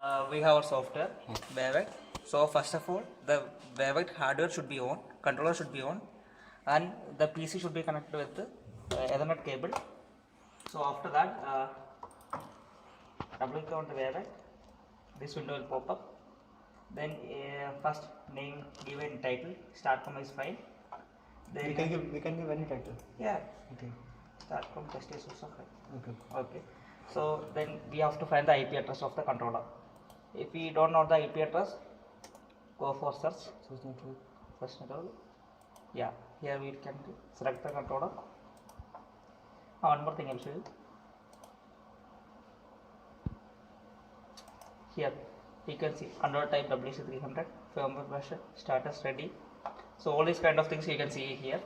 We have our software, Wavec. So first of all, the Wavec hardware should be on, controller should be on, and the PC should be connected with the Ethernet cable. So after that, double click on the Wavec. This window will pop up. Then first name, give a title, start from is file. Then we can give any title. Yeah. Okay. Start from test is also fine. Okay. Okay. So then we have to find the IP address of the controller. If we don't know the IP address, go for search. Search network. Yeah. Here we can select the controller. One more thing I'll show you. Here you can see Android type WC300, firmware version, status ready. So all these kind of things you can see here.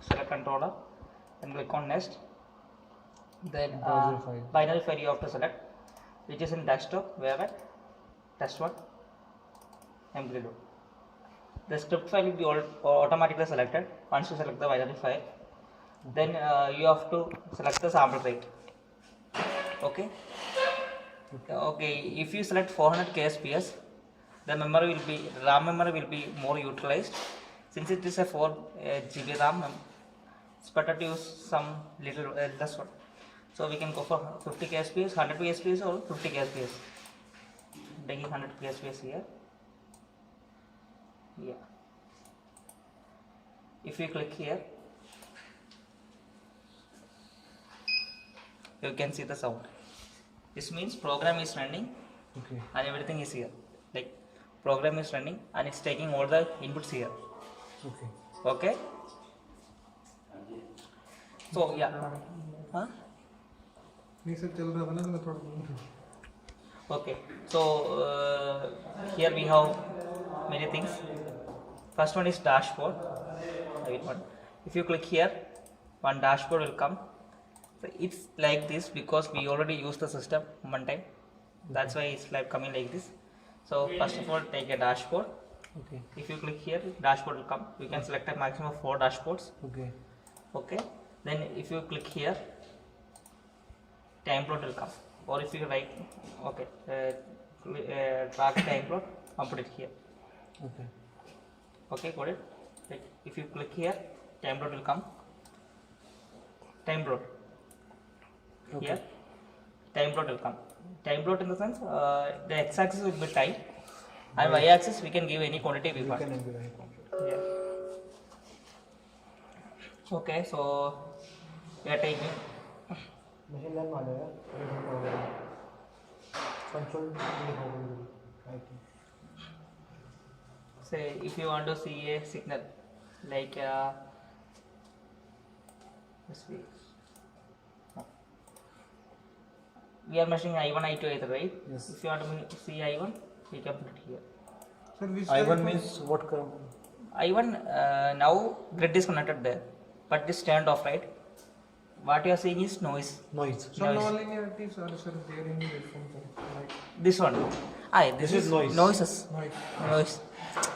Select controller and click on next. Then binary file you have to select, which is in desktop, where test one mgredo. The script file will be automatically selected once you select the binary file. Then you have to select the sample rate. Okay. If you select 400 kbps, the memory will be RAM memory will be more utilized. Since it is a 4 GB RAM, it's better to use some little less one. So we can go for 50 kbps, 100 kbps or 50 kbps. Taking 100 kbps here. Yeah. If you click here, you can see the sound. This means program is running. Okay. And everything is here. Like program is running and it's taking all the inputs here. Okay. Okay. So yeah. Huh? Okay. So here we have many things. First one is dashboard. If you click here, one dashboard will come. So it's like this because we already used the system one time. That's why it's like coming like this. So first of all, take a dashboard. Okay. If you click here, dashboard will come. You can select a maximum of 4 dashboards. Okay. Okay. Then if you click here, time plot will come. Or if you like, okay, drag time plot, and put it here. Okay. Okay, got it. Like if you click here, time plot will come. Time plot. Okay. Here, time plot will come. Time plot in the sense, the x-axis will be time, and y-axis we can give any quantity we want. Yeah. Okay, so we are taking. Say if you want to see a signal like this way. We are measuring I1, I2, I3, right? Yes. If you want to see I1, we can put it here. So I1 means what current? I1 now grid is connected there, but it is turned off, right? What you are seeing is noise. Noise. So non-linearities are there in the waveform, like This one. This is noise. Noises. Noise.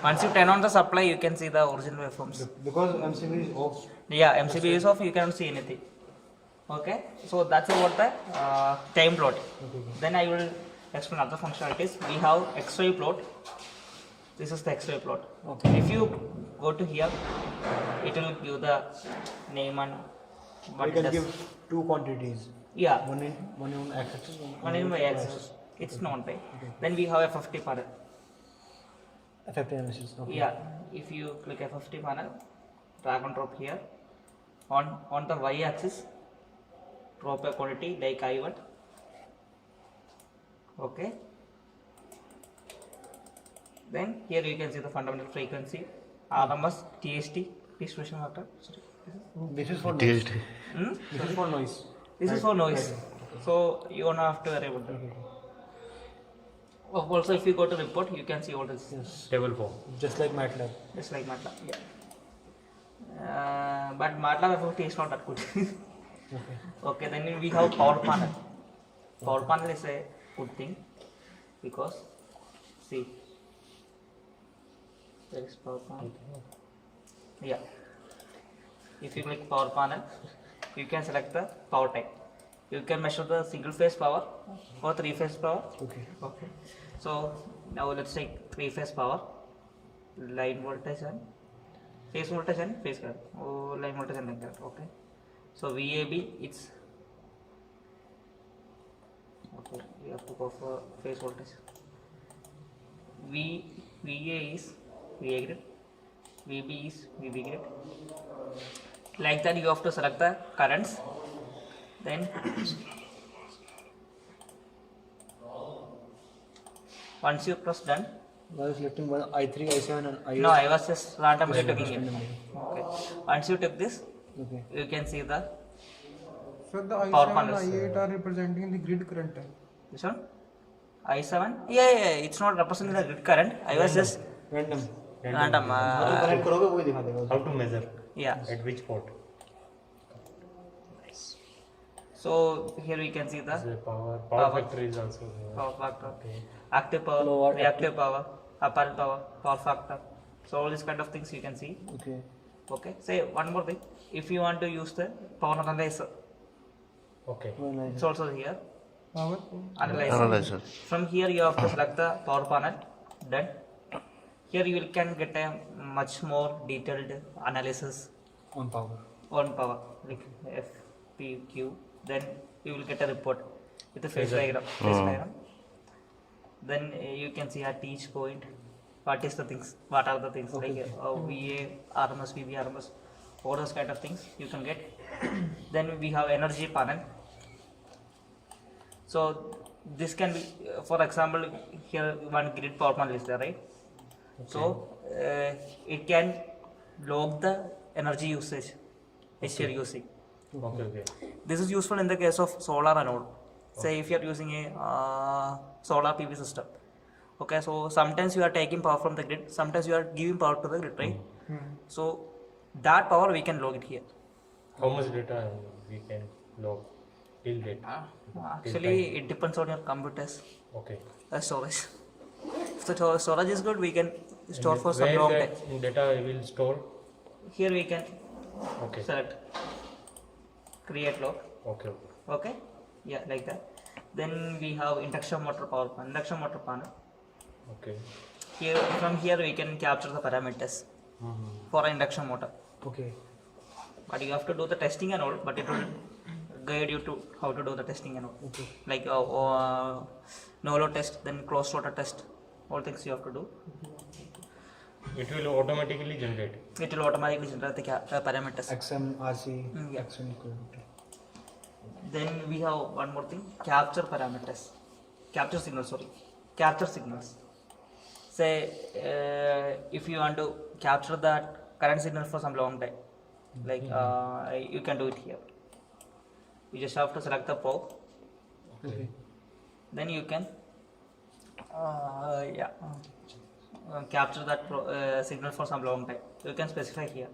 Once you turn on the supply, you can see the original waveforms. Because MCB is off. Yeah, MCB is off, you cannot see anything. Okay, so that's about the time plot. Okay. Then I will explain other functionalities. We have X-ray plot. This is the X-ray plot. Okay. If you go to here, it will give the name and what We it can does. give two quantities. Yeah, One in x-axis. one in y-axis. It's known by. Then we have a 50 panel. FFT analysis. Okay. Yeah, if you click a 50 panel, drag and drop here. On the y-axis, drop a quantity like I1. Okay. Then here you can see the fundamental frequency, RMS, TST, distribution factor. This is for noise. Hmm? This is for noise. This is for noise. So you don't have to worry about that. Also, if you go to report, you can see all this. Yes. Table form. Just like MATLAB. Just like MATLAB. Yeah. But MATLAB FFT is not that good. Okay. Okay, then we have power panel. Power panel is a good thing because see, there is power panel. Yeah. If you click power panel, you can select the power type. you can measure the single phase power or three phase power. Okay. Okay. So now let's take three phase power, line voltage and phase voltage and phase current. Oh, line voltage and line current. Okay. So VAB, it's okay. We have to go for phase voltage. VA is VA grid, VB is VB grid. Like that, you have to select the currents. Then once you press done. I was selecting one I3, I7 and I8. No, I was just randomly Okay, taking it. randomly. Okay. Once you took this, Okay. you can see the So the Power I7 and panels. I8 are representing the grid current. this one. I7. Yeah. It's not representing the grid current. I was just Random. random. Connect करोगे वही दिखा देगा. How to measure? Yeah. At which port? So here we can see the The power Power. factor is also there. power factor, Okay. active power, Kilowatt, reactive power, apparent power, power factor. So all these kind of things you can see. Okay. Okay. Say one more thing. If you want to use the power analyzer, Okay. Very nice. it's also here. Power. Analyzer. From here you have to select the power panel. Then here you can get a much more detailed analysis On power. on power, like FPQ. Then you will get a report with the phase diagram. Then you can see at each point what are the things like VA, RMS, VB, RMS, all those kind of things you can get. Then we have energy panel. So this can be, for example, here one grid power panel is there, right? So it can log the energy usage, HCL using. Okay. This is useful in the case of solar and all. Say if you are using a solar PV system. Okay, so sometimes you are taking power from the grid, sometimes you are giving power to the grid, right? So that power we can log it here. How much data we can log till date? Actually, it depends on your computers Okay. storage. If the storage is good, we can store for some Where long time. that data will store? Here we can Okay. select create log. Okay. Okay, yeah, like that. Then we have induction motor power panel. Induction motor panel. Okay. Here, from here we can capture the parameters for an induction motor. Okay. But you have to do the testing and all. But it will guide you to how to do the testing and all. Okay. Like no load test, then closed rotor test. All things you have to do. It will automatically generate. It will automatically generate the parameters. XM, RC, Yeah. XM equal to. Then we have one more thing, capture parameters. Capture signals. Say if you want to capture that current signal for some long time, like you can do it here. You just have to select the probe. Okay. Then you can capture that signal for some long time. You can specify here.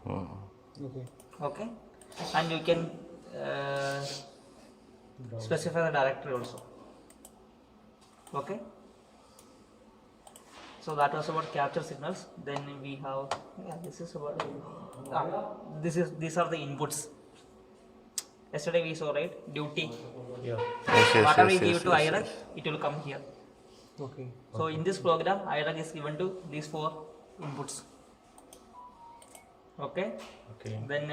Okay. Okay, and you can specify the directory also. Okay, so that was about capture signals. Then we have this is about these are the inputs. Yesterday we saw, right, duty. Yeah. Whatever we give to IRAC, it will come here. Okay. So in this program, IRAC is given to these 4 inputs. Okay. Then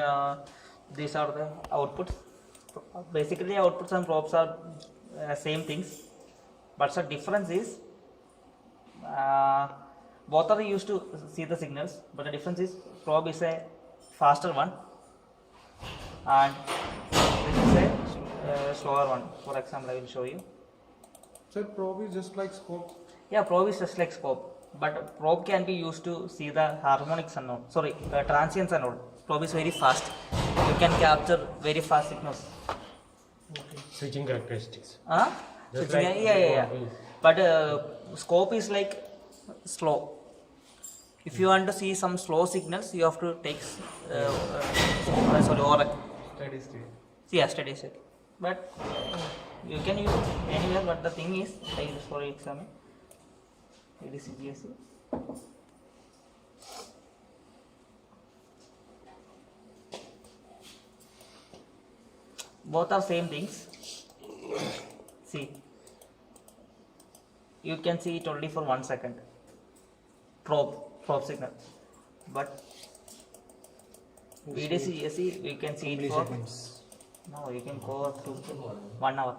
these are the outputs. Basically, outputs and probes are same things, but the difference is both are used to see the signals, but the difference is probe is a faster one and this is a slower one. For example, I will show you. So probe is just like scope. Yeah, probe is just like scope, but probe can be used to see the harmonics and all. Sorry, transients and all. Probe is very fast. You can capture very fast signals. Switching characteristics. Switching, Just like yeah. probe is. But scope is like slow. If you want to see some slow signals, you have to take or Steady state. yeah, steady state. But you can use it anywhere. But the thing is, like this for exam, it is CGSE. both are same things. See, you can see it only for 1 second. Probe signal, but VDC AC we can see it for no, you can go up to 1 hour.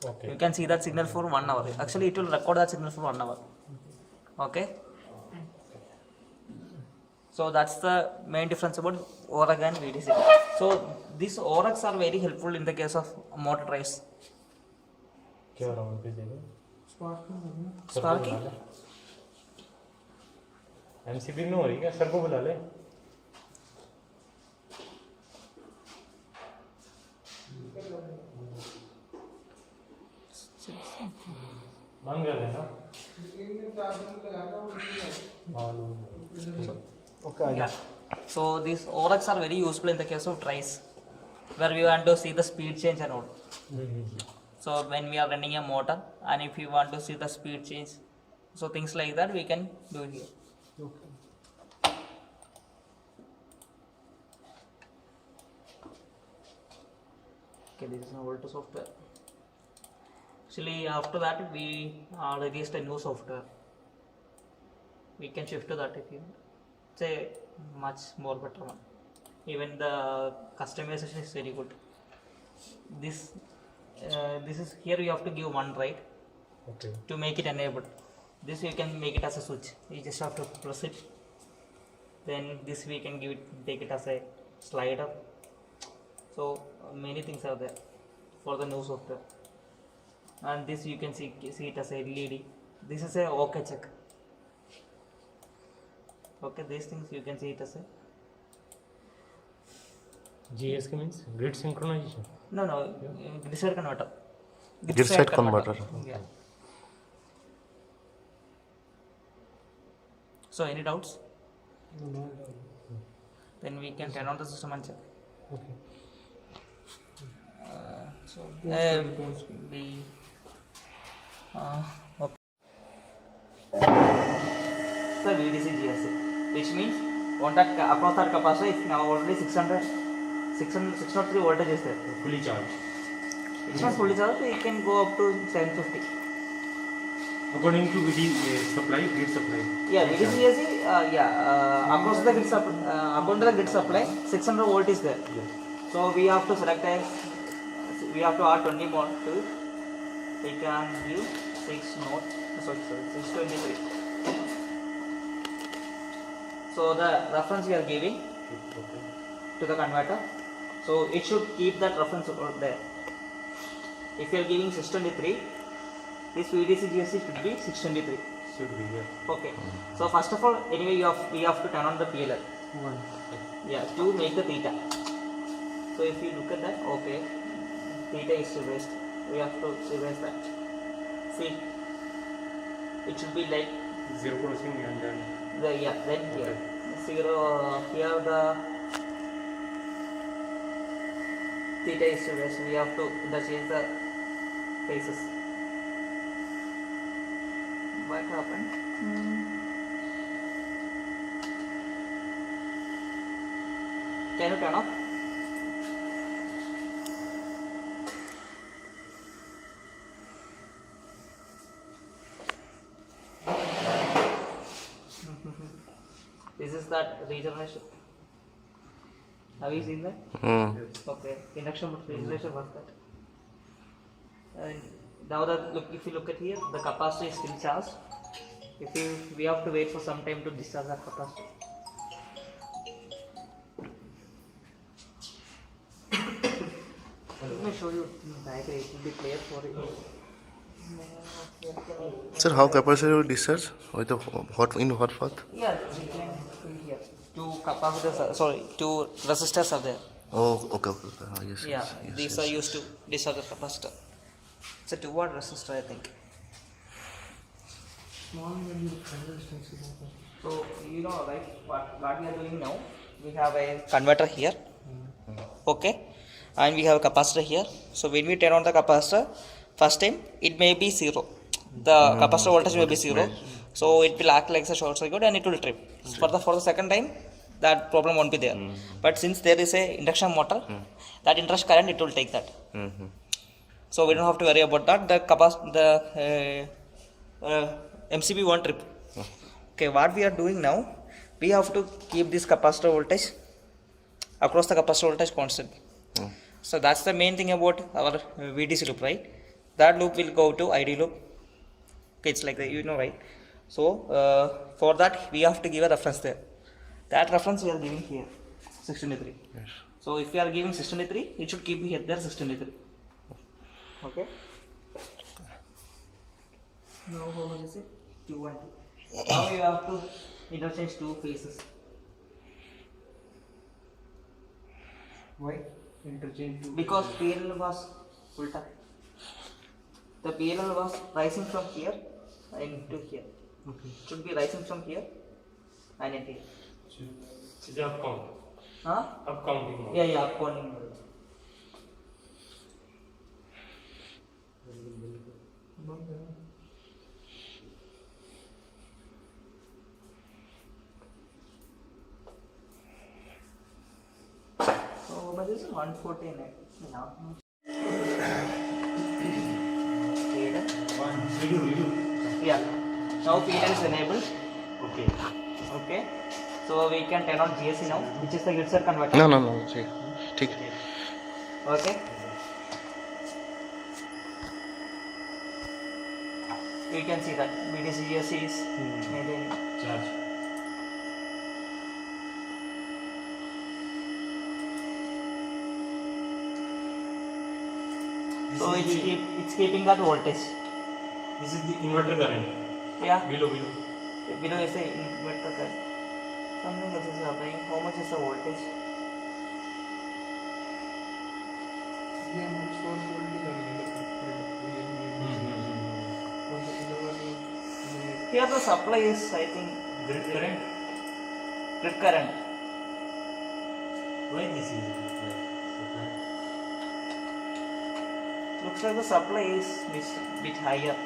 Okay. You can see that signal for 1 hour. Actually, it will record that signal for 1 hour. Okay. So that's the main difference about ORAG and VDC. So these ORAGs are very helpful in the case of motor drives. क्या हो रहा है उनके जगह? Sparky? MCB में हो रही क्या? सर को बुला ले. बंद कर देना. Okay, I Yeah. So these ORAGs are very useful in the case of drives, where we want to see the speed change and all. So when we are running a motor, and if you want to see the speed change, so things like that we can do here. Okay. Okay, this is an old software. Actually, after that we released a new software. We can shift to that if you want. It's a much more better one. Even the customization is very good. This is here you have to give one right Okay. to make it enabled. This you can make it as a switch. You just have to press it. Then this we can take it as a slider. So many things are there for the new software. And this you can see it as a LED. This is a OK check. Okay, these things you can see it as a GSK means grid synchronization. no grid side converter. Grid side converter. Yeah. So any doubts? No. Then we can turn on the system and check. Okay. So we okay. The VDC GSC, which means on that across that capacitor is now already 603 voltage is there. Fully charged. It's not fully charged, it can go up to 750. According to grid supply. Yeah, VDC GSC, across the grid according to the grid supply, 600 volt is there. Yes. So we have to select we have to add 20 more to it. We can give 623. So the reference we are giving Okay. to the converter, so it should keep that reference over there. If you are giving 623, this VDC GSC should be 623. Should be here. Okay. So first of all, anyway we have to turn on the PLL. One. Yeah, to make the theta. So if you look at that, okay, theta is reversed. We have to reverse that. See, it should be like Zero crossing and then. then here Okay. zero. Here the theta is reversed. We have to change the phases. What happened? Can you turn off? This is that regeneration. Have you seen that? Okay, induction regeneration was that. And now that if you look at here, the capacitor is still charged. We have to wait for some time to discharge that capacitor. Let me show you diagram. It will be clear for you. Sir, how capacitor will discharge with the hot path? Yeah, we can see here. Two capacitors, two resistors are there. Oh, okay. Yes. Yeah, these are used to discharge the capacitor. It's a 2-watt resistor, I think. Small value resistance is okay. So you know, right? What we are doing now? We have a converter here. Okay, and we have a capacitor here. So when we turn on the capacitor, first time it may be 0. The capacitor voltage may be 0. So it will act like a short circuit and it will trip. For the second time, that problem won't be there. But since there is a induction motor, that interest current it will take that. Mm-hmm. So we don't have to worry about that. The MCB won't trip. Okay, what we are doing now, we have to keep this capacitor voltage across the capacitor voltage constant. So that's the main thing about our VDC loop, right? That loop will go to ID loop. Okay, it's like that, you know, right? So for that we have to give a reference there. That reference we are giving here, 623. Yes. So if we are giving 623, it should keep here there 623. Okay. Now how much is it? 212. Now you have to interchange two phases. Why? Interchange. Because PLL was ulta. The PLL was rising from here and to here. Okay. It should be rising from here and in here. It's the up count. Huh? Up counting mode. Yeah, up counting. So, but this is 114. Now. Yeah. Now PLL is enabled. Okay. Okay. So we can turn on GSC now, which is the grid set converter. No. See. ठीक है. Okay. You can see that VDC GSC is maintaining. Charge. So it's keeping that voltage. This is the inverter current. Yeah. Below. Below is the inverter current. Something else is happening. How much is the voltage? Yeah, source voltage Here the supply is, I think, Grid current. grid current. Why this is? Looks like the supply is bit higher.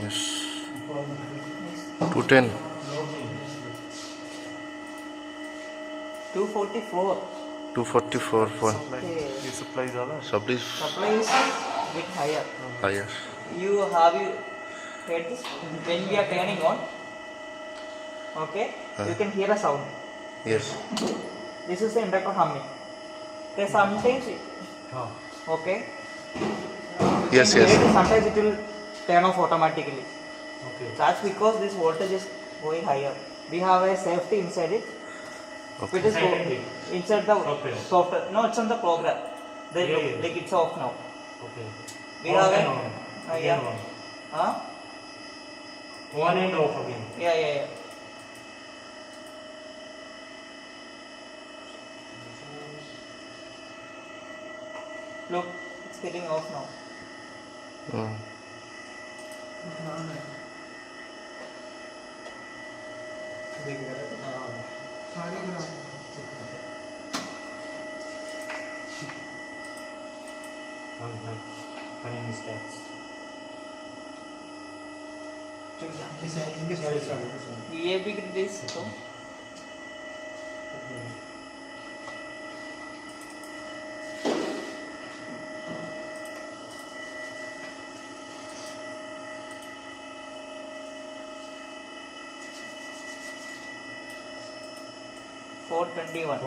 Yes. 210. 244. 244 for Okay. supply Supply is bit higher. higher. You heard this? When we are turning on, okay, you can hear a sound. Yes. This is the inductor humming. Okay, sometimes okay. Yes. You can hear it, sometimes it will turn off automatically. Okay. That's because this voltage is going higher. We have a safety inside it. Okay. It is inside the software. No, it's on the program. Like it's off now. Okay. We have a Again yeah. on. Huh? On and off again. Yeah. Look, it's getting off now. Mm. Running stats. ये भी grid तो four 21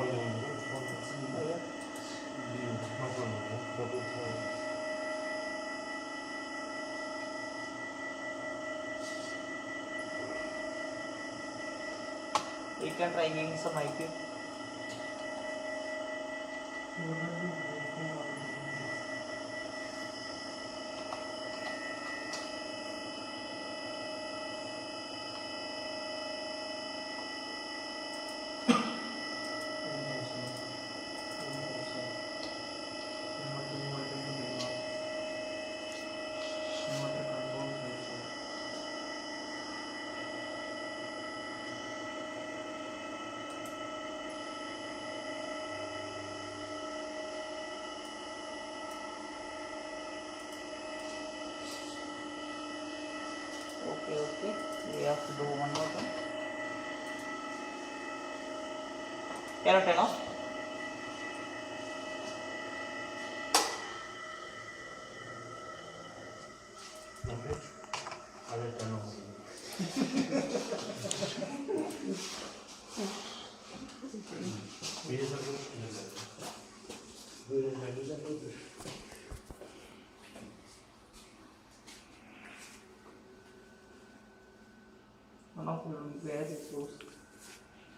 You can try giving some IQ. Okay. We have to do one more thing. Can I turn off? One of them, where is loose?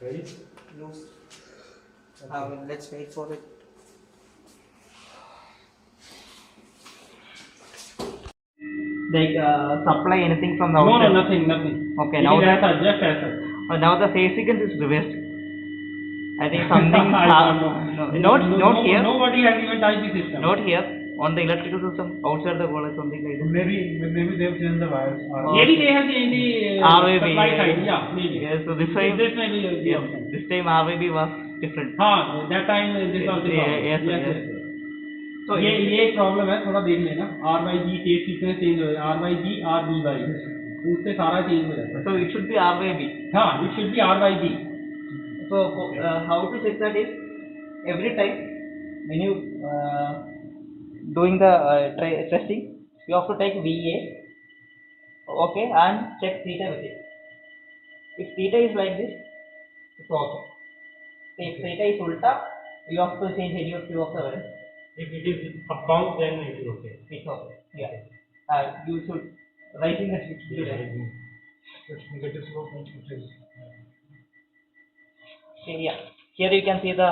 Ready? Loose. Let's wait for it. Like supply anything from the No, outside? nothing. Okay, It now is that just as such. now the phase sequence is reversed. I think something. I don't know. Not here. Nobody has even touched the system. Not here. On the electrical system outside the wall or something like that. Maybe they've changed the wires. Maybe they have changed the RVB. supply side. Yeah, maybe. Yeah, so this time. This may be the Yeah, option. this time RVB was different. That time this was the problem. Yes. तो ये problem है, थोड़ा देख लेना. RYG phase sequence change हो जाए, RYG RBY उससे सारा चेंज हो जाता है. So it should be RVB. हाँ, it should be RYG. So how to check that is every time when you doing the testing, you have to take VA, okay, and check theta with it. If theta is like this, it's okay. If theta is ulta, you have to change any of the variance. If it is upbound, then it is okay. It's okay. Yeah. You should write in the sheet. Negative slope and it is. Yeah. Here you can see the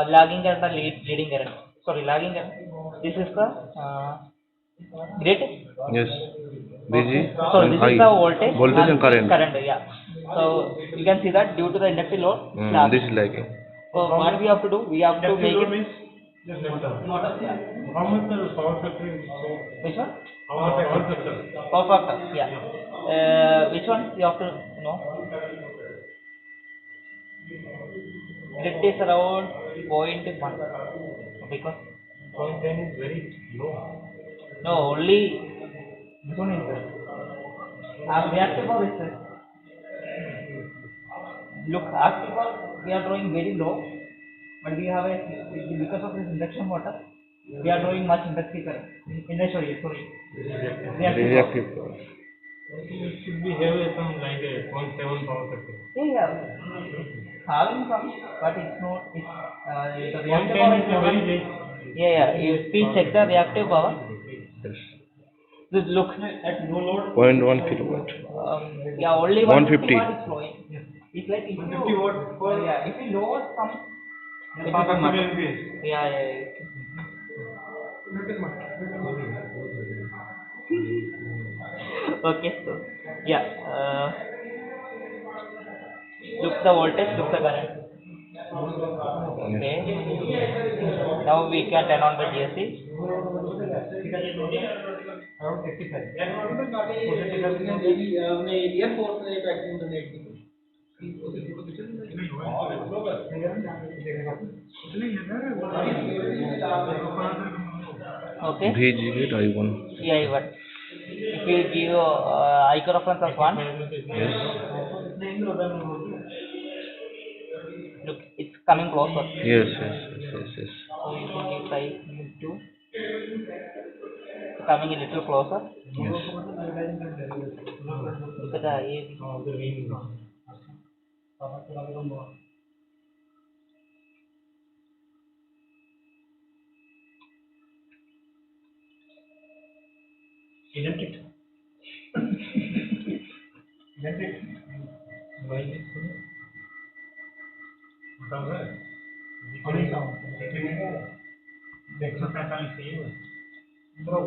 lagging and the leading current. Sorry, lagging current. This is the grid. Yes. VG So and this I. is the voltage. Voltage and current. Yeah. So you can see that due to the inductive load, it's lagging. This is lagging. So what we have to do? We have to make it. How much the power factor is? Which one? Power factor. Power factor. Yeah. Which one you have to know? Grid is around 0.1 because 0.10 is very low. no, only this one is there. Reactive power is there. Look, active power we are drawing very low, but we have because of this induction motor, we are drawing much inductive current. Reactive power. It should be having some like a 0.7 power factor. Yeah, having some, but it's not. It's the reactive 0.10 power is is a very less. Yeah. If we check the reactive power, Yes. just look at no load. 0.1 kilowatt. Yeah, only 150. 150 watt is flowing. It's like if you 150 watt per. yeah, if you lower some, it will Power be much. factor LVS. Yeah. That is much. Okay, so yeah, look the voltage, look the current. Okay, now we can turn on the GSC. Around 85. Okay. VG gate I1. Yeah, even if you give IQ reference as 1, Yes. look, it's coming closer. Yes. So you can give 5 2. Coming a little closer. Yes. Look at the IAB. Isn't it? Why is it so? What are the exercise are same. Bro.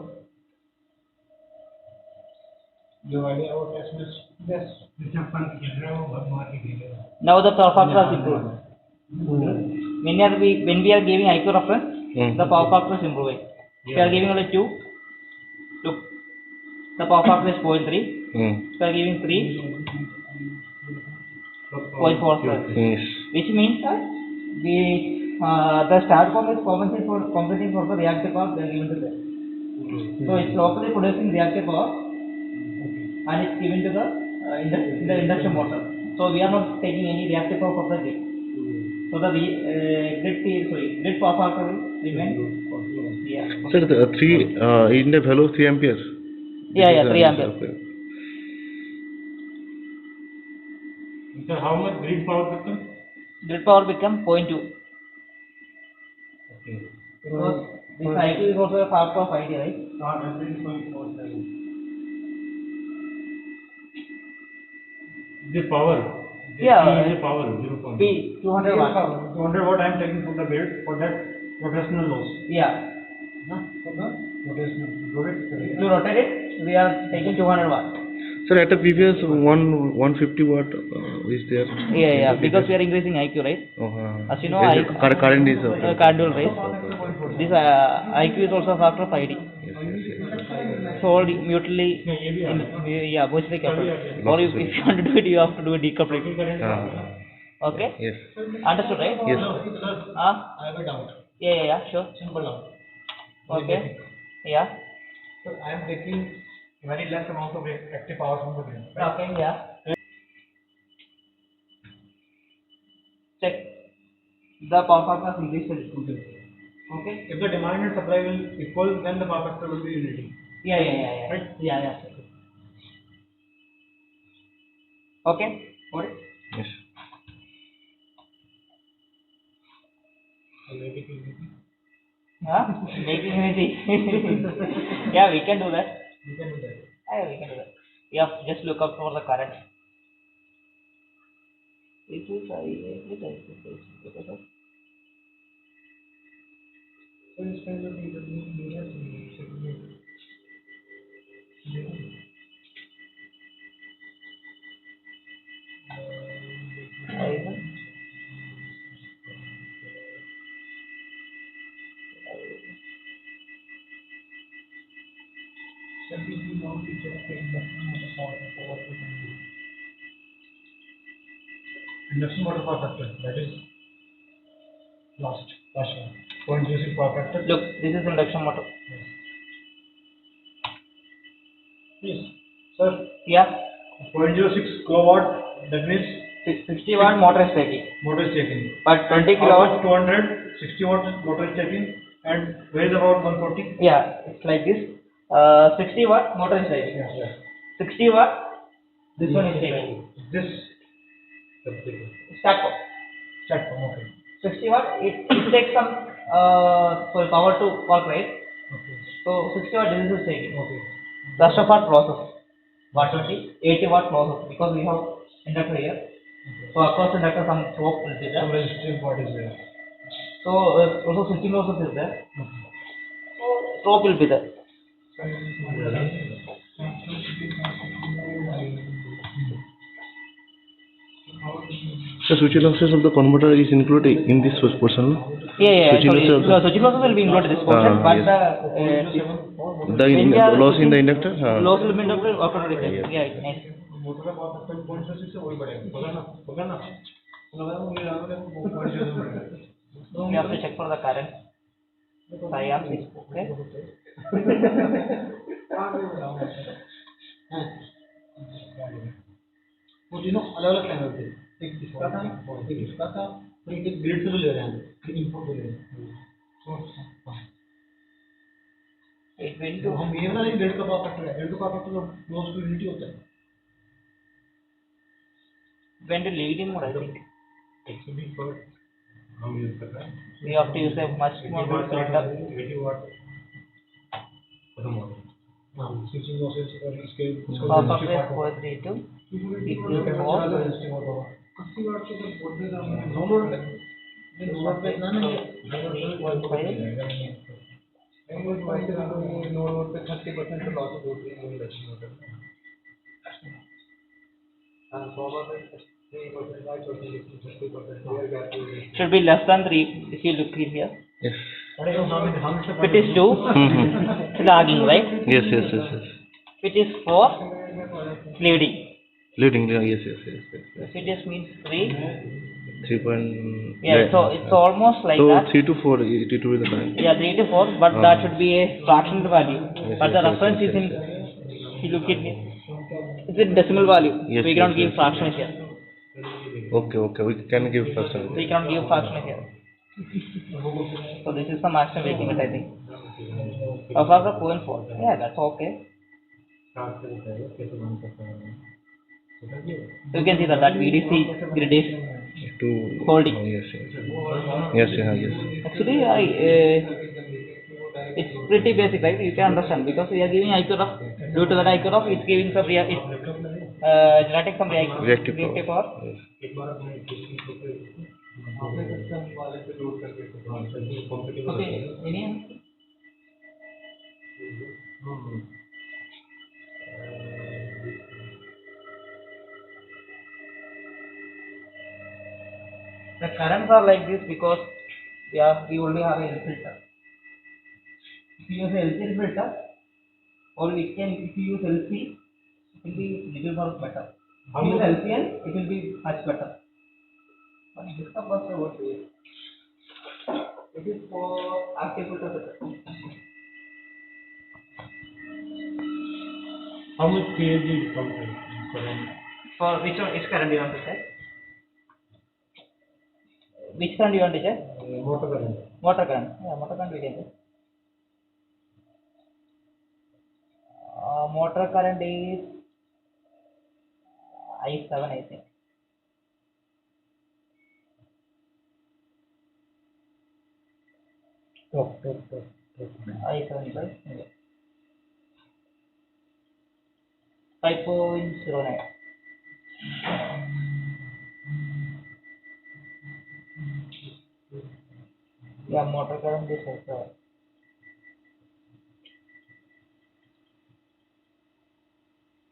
Your idea about SMS? Yes. Now the power factor is improved. When we are giving IQ reference, the power factor is improving. If we are giving only 2, look, the power factor is 0.3. If we are giving 3, 0.47. Yes. Which means that the start comp is compensating for the reactive power they are given to them. So it's locally producing reactive power and it's given to the in the induction motor. So we are not taking any reactive power from the grid. So the grid power factor will remain. Yeah. Sir, the 3 in the value 3 ampere. Yeah, 3 ampere. Okay. Sir, how much grid power become? Grid power become 0.2. Okay. Because this IQ is also a factor of ID, right? The power. Yeah. P is the power 0.2. P 200 watt. 200 watt I am taking from the grid for that rotational loss. Yeah. For the rotational load. To rotate it, we are taking 200 watt. Sir, at the previous 150 watt is there. Yeah. Because we are increasing IQ, right? As you know, current is current will raise. This IQ is also a factor of ID. Yes. So all mutually, mutually coupled. Or if you want to do it, you have to do a decoupling. Okay. Yes. Understood, right? Yes. I have a doubt. Yeah. Sure. Simple doubt. Okay. Yeah. So I am taking very less amount of active power from the grid. Right? Okay. Yeah. Check. The power factor is increased a little bit. Okay. If the demand and supply will equal, then the power factor will be unity. Yeah. Right? Yeah. Okay. Got it? Yes. Huh? Making unity. Yeah, we can do that. You can do that. Yeah, we can do that. Yeah, just look up for the current. It is So this kind of thing will be induction motor power factor, that is last one. 0.06 power factor. Look, this is induction motor. Yes. Sir, Yeah. 0.06 kilowatt, that means 60 watt motor is taking. motor is taking. But 20 Out kilowatt. of 200, 60 watt motor is taking, and where is about 140? Yeah, it's like this. 60 watt motor is taking. Yeah. 60 watt. This one is taking. This Stack power. set okay. 60 watt. It takes some for power to work, right? Okay. So 60 watt this is taking. Okay. Rest of our process. 120, 80 watt process because we have inductor here. So across inductor some slope will be Some there. resistive part is there. So also switching process is there. So slope will be there. So switching losses of the converter is included in this portion. Yeah. Switching Sorry, losses of switching process will be included in this portion, but yes. the the loss in the inductor. loss will be included automatically. Yeah, it's nice. Motor का power factor 0.06 से वही बढ़ेगा होगा ना You have to check for the current. Cyan 6. Okay. वो तीनों अलग अलग चैनल थे एक इसका था एक ग्रिड से तो ले रहे हैं एक इनपुट से ले रहे हैं It will तो do. हम ये वाला ग्रिड का पावर फैक्टर है ग्रिड का पावर फैक्टर तो क्लोज टू यूनिटी होता है When to leading mode, I think. Actually पर हम यूज कर रहे हैं We have to use a much more good cylinder. 80 वाट खत्म हो गया हां स्विचिंग लॉसेस और इसके Power factor is 432. Equal to 4. 80 वाट से तो बोल देगा नो लोड पे इतना नहीं 3.5. नोड पे 30% तो लॉस होती है इंडक्शन मोटर हां 100% 30% Should be less than 3 if you look in here. Yes. If it is 2, it's lagging, right? Yes. If it is 4, leading. Leading. Yes. If it is means 3, 3. yeah, so it's almost like So that. 3 to 4 it will be the current. Yeah, 3 to 4, but that should be a fractional value. Yes, But the yes, reference yes, is in, yes. if you look at it, It's a decimal value. Yes, We cannot yes, give yes. fraction here. Okay, okay. We can give percentage. We cannot give fraction here. So this is the maximum weight limit, I think. For the 0.4. Yeah, that's okay. You can see that VDC grid is To holding. yes, yes. Yes, yeah, yes. Actually, it's pretty basic, right? You can understand because we are giving I cutoff. Due to that I cutoff, it's giving some generating some Reactive reactive power. power. Yes. Okay, any? The currents are like this because we only have a L filter. If you use a LC filter, or we can if you use LC, it will be little more better. If you use LCN, it will be much better. But this is what we use. It is for active filter setup. How much kg current? For which one? Which current you want to check? Which current you want to check? Motor current. Motor current. Yeah, motor current we can check. Motor current is I7, I think. Top. I7, right? Yeah. 5.09. Yeah, motor current is also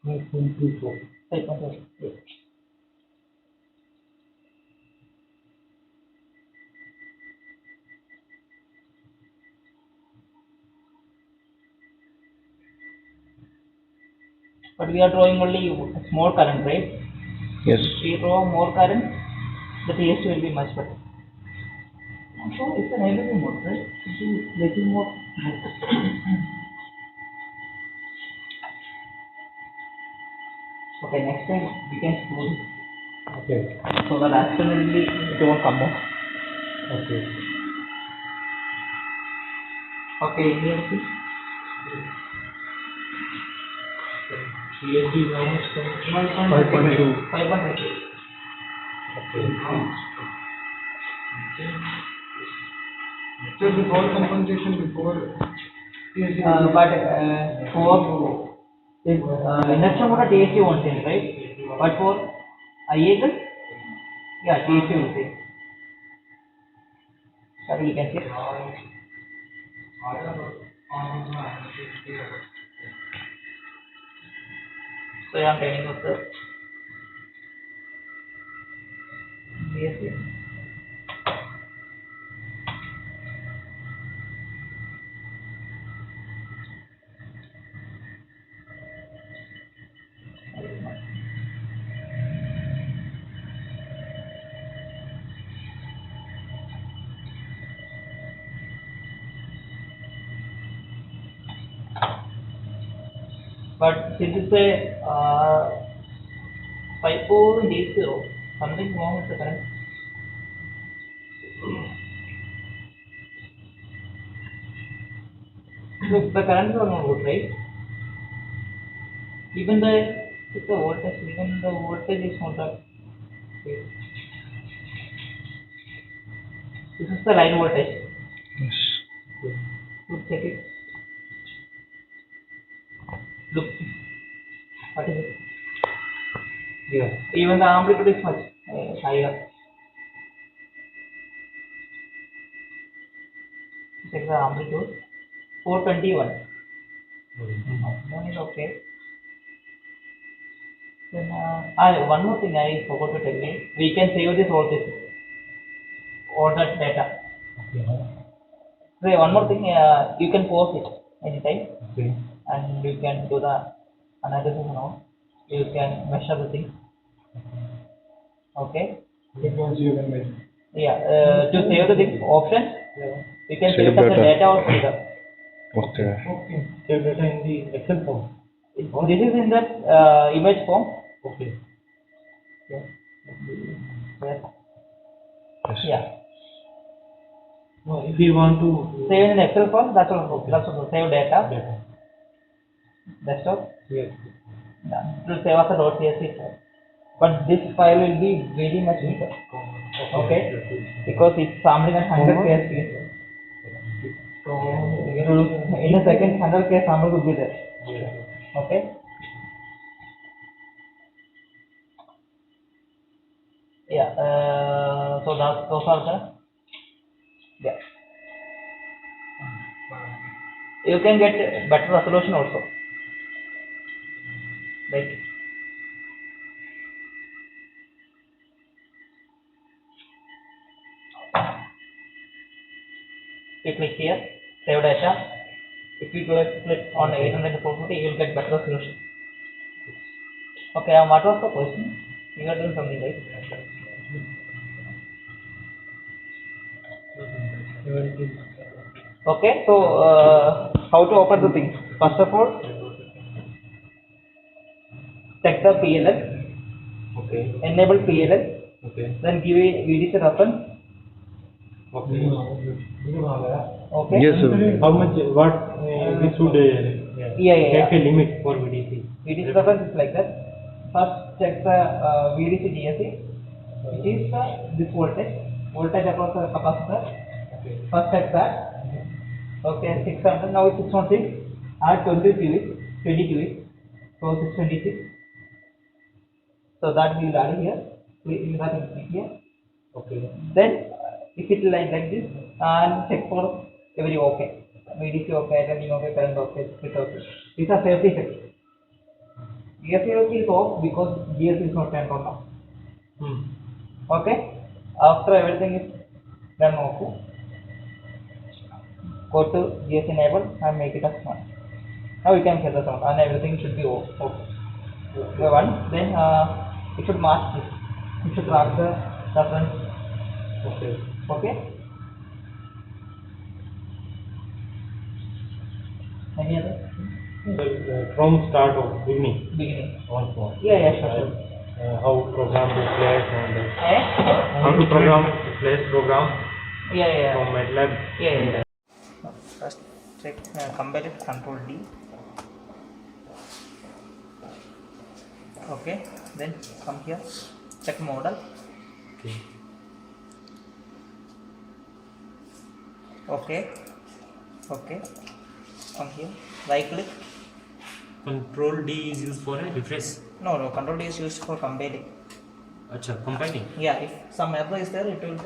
5.24. 5.09. Yeah. But we are drawing only small current, right? Yes. If we draw more current, the TST will be much better. So it's an LED mode, right? It is little more. Okay, next time we can screw this. Okay. So that accidentally it won't come off. Okay. Okay, here please. CSD is how much? 5.2. 5.2. So before compensation, before But for this induction motor TST won't change, right? But for IAGL, yeah, TST will change. That we can check. So I am telling you the TST. But this is a 5.80, something wrong with the current. Look, the currents are not good, right? Even the voltage is not that. This is the line voltage. Yes. Look, check it. Look, what is it? Yeah. Even the amplitude is much higher. Check the amplitude. 421. One is okay. Then one more thing I forgot to tell you. We can save this all that data. Okay. So one more thing, you can pause it anytime, Okay. and you can do the analysis now. You can measure the thing. Okay. Frequency you can measure. Yeah. To save the thing option, you can Save save the data. data or folder. Okay. Okay. Save data in the Excel form. This is in that image form. Okay. Yes. Yes. Yes. Yeah. No, if we want to Save in Excel file. That's all. Okay. That's all. Save data. data. Desktop. Yes. Yeah. It will save as a .csv file. But this file will be very much bigger. Okay. Because it's sampling at 100K speed. So in a second 100K sample would be there. Yes. Okay. Yeah. So those are the. Yeah. You can get better resolution also. Like you click here, save data. If you click on 800 to 450, you will get better resolution. Okay, what was the question? You are doing something right? Okay, so how to open the thing? First of all, check the PLL, Okay. enable PLL, Okay. then give a VDC reference. Okay. Okay. Yes, sir. How much? What we should Yeah. take a limit for VDC? VDC reference is like that. First check the VDC DSC, which is this voltage across the capacitor. Okay. First check that. Okay, 600. Now it's 616. Add 20 cubic. So 626. So that we will add here. We will add here. Okay. Then if it like this and check for every okay. VDC okay, running okay, current okay, split okay. These are safety checks. GSC is off because GSC is not turned on now. Okay. After everything is done okay, go to GSC enable and make it as 1. Now you can hear the sound and everything should be off. Okay. Then it should match this. You should track the reference. Okay. Okay. Any other? So, from start of Beginning. once more. Yeah, sure. How program to flash and Eh? how to program flash program Yeah. from MATLAB. Yeah. First check compare it, Control D. Okay. Then come here. Check model. Okay. Okay. Come here. Right click. Control D is used for a refresh. No. Control D is used for compiling. Acha, compiling Yeah. If some error is there, it will.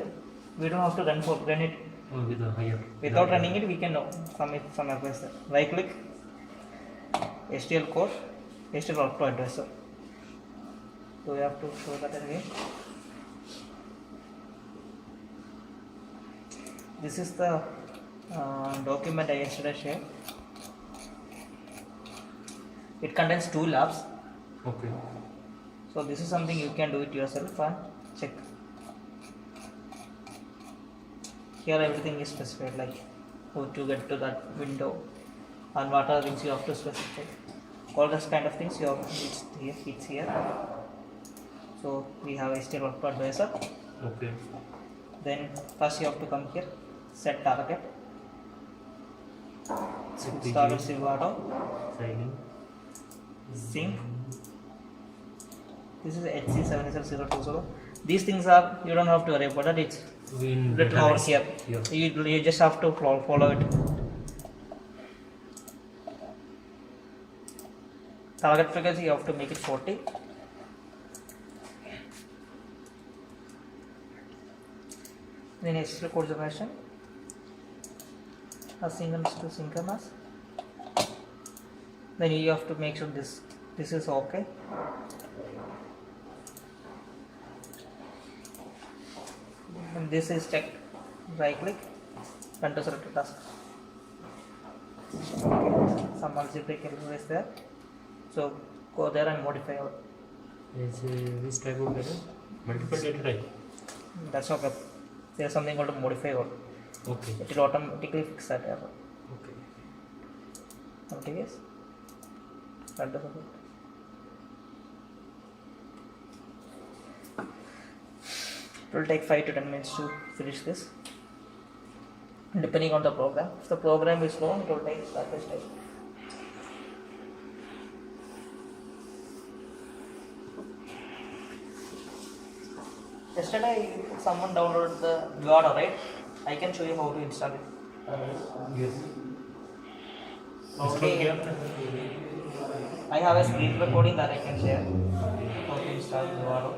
We don't have to run it. with a higher. Without running it, we can know some error is there. Right click. HTL code. HTL workflow addresser. So we have to show that again. This is the document I yesterday shared. It contains 2 labs. Okay. So this is something you can do it yourself and check. Here everything is specified, like how to get to that window and what are things you have to specify. All those kind of things you have it's here. So we have HTML workflow advisor. Okay. Then first you have to come here, set target. Start with Silverado. Signing. Sync. This is HC77020. These things are, you don't have to worry about it. It's written over here. Yeah. You just have to follow it. Target frequency you have to make it 40. Then HTTP code generation. Asynchronous to synchronous. Then you have to make sure this is okay. And this is checked. Right click, run to select task. Okay. Some algebraic error is there. So go there and modify all. Is this type of error? Multiple data type. That's okay. There's something called modify all. Okay. It will automatically fix that error. Okay. Okay, yes. start the circuit. It will take 5 to 10 minutes to finish this, depending on the program. If the program is long, it will take that much time. Yesterday, someone downloaded the Vivado, right? I can show you how to install it. Yes. Okay. I have a screen recording that I can share. How to install Vivado.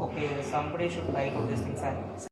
Okay, somebody should try to these things and